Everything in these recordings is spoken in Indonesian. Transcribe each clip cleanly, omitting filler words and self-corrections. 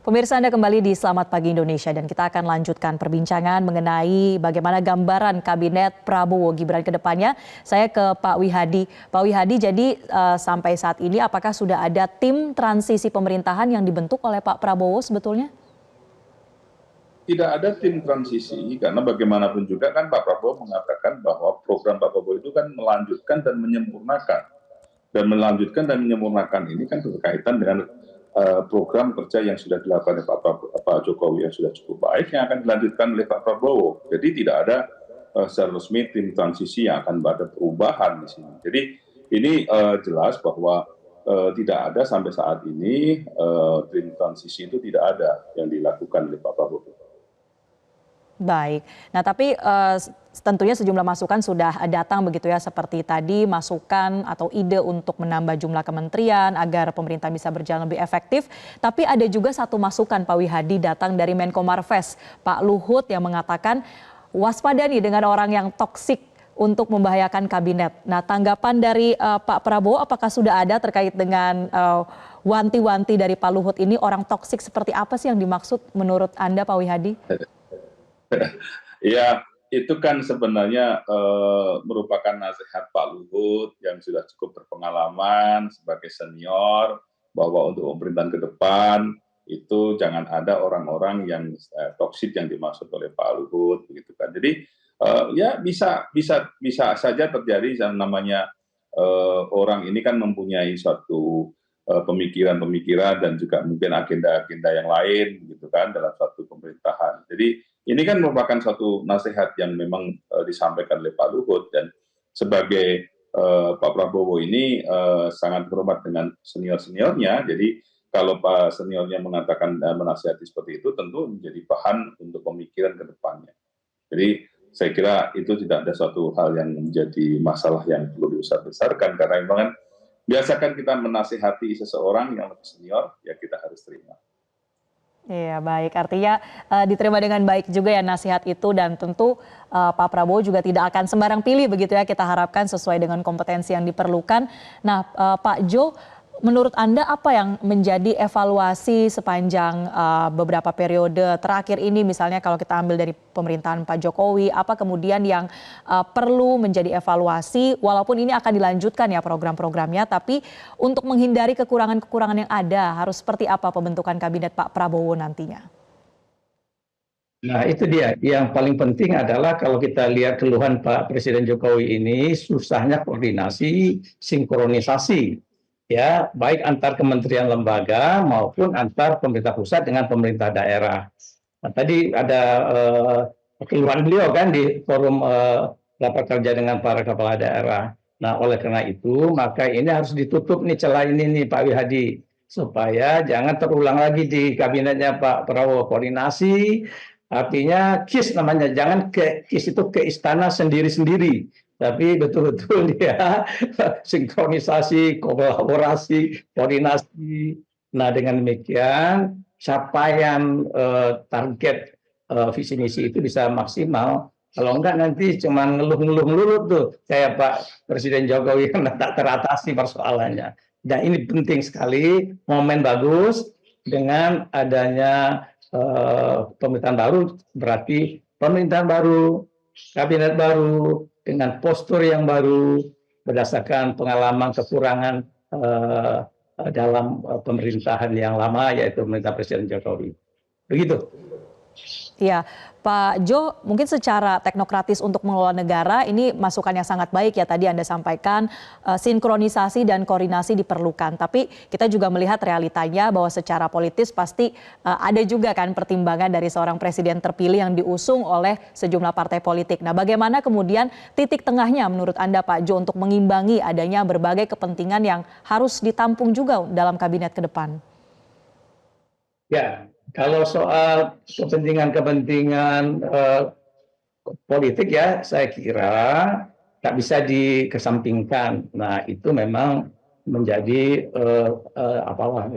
Pemirsa, Anda kembali di Selamat Pagi Indonesia dan kita akan lanjutkan perbincangan mengenai bagaimana gambaran kabinet Prabowo Gibran ke depannya. Saya ke Pak Wihadi. Pak Wihadi, jadi sampai saat ini apakah sudah ada tim transisi pemerintahan yang dibentuk oleh Pak Prabowo sebetulnya? Tidak ada tim transisi karena bagaimanapun juga kan Pak Prabowo mengatakan bahwa program Pak Prabowo itu kan melanjutkan dan menyempurnakan. Dan melanjutkan dan menyempurnakan ini kan berkaitan dengan program kerja yang sudah dilakukan oleh Pak Jokowi yang sudah cukup baik yang akan dilanjutkan oleh Pak Prabowo. Jadi tidak ada secara resmi tim transisi yang akan ada perubahan di sini. Jadi ini jelas bahwa tidak ada sampai saat ini tim transisi itu tidak ada yang dilakukan oleh Pak Prabowo. Baik. Nah, tapi tentunya sejumlah masukan sudah datang begitu ya, seperti tadi masukan atau ide untuk menambah jumlah kementerian agar pemerintah bisa berjalan lebih efektif. Tapi ada juga satu masukan Pak Wihadi datang dari Menko Marves, Pak Luhut, yang mengatakan waspada nih dengan orang yang toksik untuk membahayakan kabinet. Nah, tanggapan dari Pak Prabowo apakah sudah ada terkait dengan wanti-wanti dari Pak Luhut ini, orang toksik seperti apa sih yang dimaksud menurut Anda, Pak Wihadi? Ya, itu kan sebenarnya merupakan nasihat Pak Luhut yang sudah cukup berpengalaman sebagai senior, bahwa untuk pemerintahan ke depan itu jangan ada orang-orang yang toksik yang dimaksud oleh Pak Luhut, begitu kan. Jadi ya bisa saja terjadi yang namanya orang ini kan mempunyai suatu pemikiran-pemikiran dan juga mungkin agenda-agenda yang lain, gitu kan, dalam suatu pemerintahan. Jadi ini kan merupakan suatu nasihat yang memang disampaikan oleh Pak Luhut, dan sebagai Pak Prabowo ini sangat hormat dengan senior-seniornya, jadi kalau Pak seniornya mengatakan menasihati seperti itu, tentu menjadi bahan untuk pemikiran ke depannya. Jadi saya kira itu tidak ada suatu hal yang menjadi masalah yang perlu dibesar-besarkan, karena memang kan biasakan kita menasihati seseorang yang lebih senior, ya kita harus terima. Iya, baik. Artinya diterima dengan baik juga ya nasihat itu, dan tentu Pak Prabowo juga tidak akan sembarang pilih begitu ya, kita harapkan sesuai dengan kompetensi yang diperlukan. Nah, Pak Jo, menurut Anda apa yang menjadi evaluasi sepanjang beberapa periode terakhir ini, misalnya kalau kita ambil dari pemerintahan Pak Jokowi, apa kemudian yang perlu menjadi evaluasi, walaupun ini akan dilanjutkan ya program-programnya, tapi untuk menghindari kekurangan-kekurangan yang ada, harus seperti apa pembentukan kabinet Pak Prabowo nantinya? Nah, itu dia. Yang paling penting adalah kalau kita lihat keluhan Pak Presiden Jokowi ini, susahnya koordinasi, sinkronisasi, ya, baik antar kementerian lembaga maupun antar pemerintah pusat dengan pemerintah daerah. Nah, tadi ada keluhan beliau kan di forum rapat kerja dengan para kepala daerah. Nah, oleh karena itu, maka ini harus ditutup nih celah ini nih Pak Wihadi, supaya jangan terulang lagi di kabinetnya Pak Prabowo. Koordinasi, artinya KIS namanya, jangan KIS itu ke istana sendiri-sendiri, tapi betul-betul dia sinkronisasi, kolaborasi, koordinasi. Nah, dengan demikian capaian target visi misi itu bisa maksimal. Kalau enggak nanti cuma ngeluh-ngeluh melulu tuh kayak Pak Presiden Jokowi yang tak teratasi persoalannya. Dan ini penting sekali, momen bagus dengan adanya pemerintahan baru, berarti pemerintahan baru, kabinet baru, dengan postur yang baru, berdasarkan pengalaman kekurangan dalam pemerintahan yang lama, yaitu pemerintah Presiden Jokowi. Begitu. Ya, Pak Jo, mungkin secara teknokratis untuk mengelola negara, ini masukan yang sangat baik ya, tadi Anda sampaikan sinkronisasi dan koordinasi diperlukan. Tapi kita juga melihat realitanya bahwa secara politis pasti ada juga kan pertimbangan dari seorang presiden terpilih yang diusung oleh sejumlah partai politik. Nah, bagaimana kemudian titik tengahnya menurut Anda, Pak Jo, untuk mengimbangi adanya berbagai kepentingan yang harus ditampung juga dalam kabinet ke depan? Ya, kalau soal kepentingan-kepentingan politik ya, saya kira tak bisa dikesampingkan. Nah, itu memang menjadi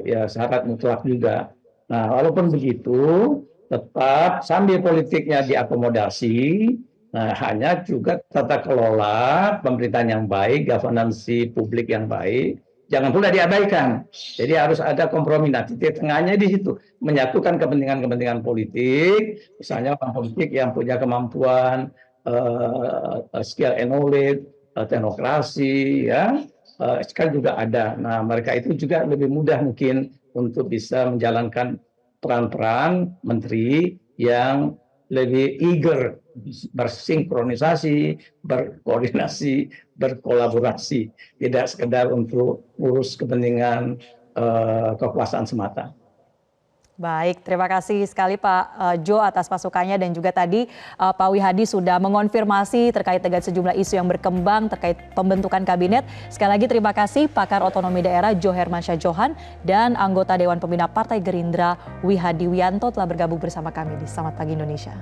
ya syarat mutlak juga. Nah, walaupun begitu, tetap sambil politiknya diakomodasi, nah hanya juga tata kelola pemerintahan yang baik, governance publik yang baik, jangan pula diabaikan. Jadi harus ada kompromi. Nah, titik tengahnya di situ, menyatukan kepentingan-kepentingan politik, misalnya orang politik yang punya kemampuan, skill and knowledge, teknokrasi, ya, kan juga ada. Nah, mereka itu juga lebih mudah mungkin untuk bisa menjalankan peran-peran menteri yang lebih eager bersinkronisasi, berkoordinasi, berkolaborasi, tidak sekedar untuk urus kepentingan kekuasaan semata. Baik, terima kasih sekali Pak Jo atas masukannya dan juga tadi Pak Wihadi sudah mengonfirmasi terkait dengan sejumlah isu yang berkembang terkait pembentukan kabinet. Sekali lagi terima kasih Pakar Otonomi Daerah Jo Hermansyah Johan dan anggota Dewan Pembina Partai Gerindra Wihadi Wianto telah bergabung bersama kami di Selamat Pagi Indonesia.